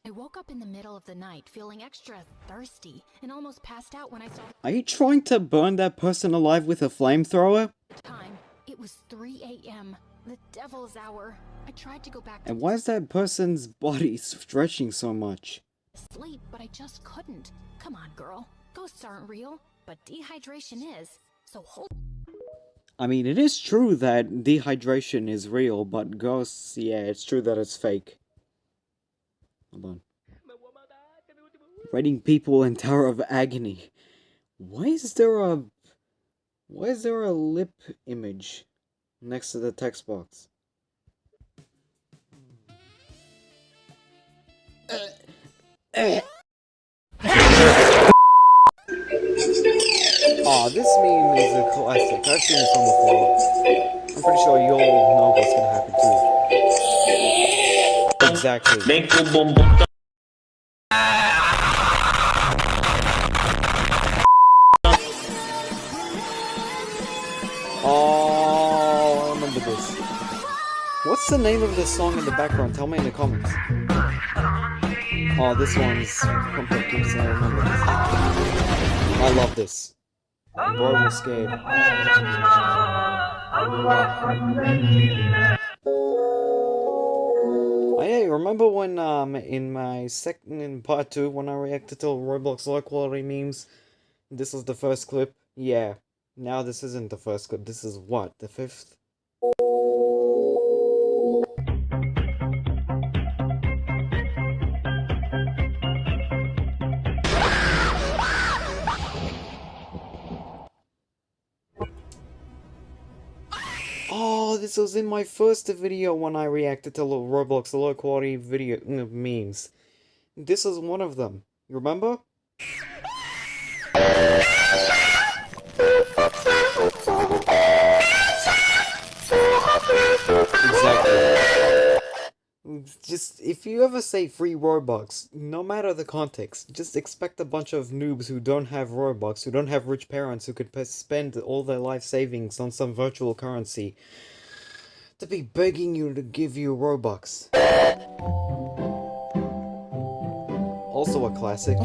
I woke up in the middle of the night feeling extra thirsty and almost passed out when I saw Are you trying to burn that person alive with a flamethrower? the time. It was 3 a.m. The devil's hour. I tried to go back to And why is that person's body stretching so much? sleep, but I just couldn't. Come on, girl. Ghosts aren't real, but dehydration is. So hold. I mean, it is true that dehydration is real, but ghosts, yeah, it's true that it's fake. Hold on. Writing people in Tower of Agony. Why is there a lip image next to the text box? Aw, this meme is a classic. I've seen this one before. I'm pretty sure you all know what's gonna happen too. Exactly. Oh, I remember this. What's the name of the song in the background? Tell me in the comments. Oh, this one's from Perkins, I remember this. I love this. Boy was scared. Oh yeah, you remember when in my part 2 when I reacted to Roblox low quality memes? This was the first clip? Yeah. Now this isn't the first clip, this is what, the 5th? Oh, this was in my first video when I reacted to Roblox low quality video memes. This is one of them. You remember? Exactly. Just, if you ever say free Robux, no matter the context, just expect a bunch of noobs who don't have Robux, who don't have rich parents who could spend all their life savings on some virtual currency, to be begging you to give you Robux. Also a classic.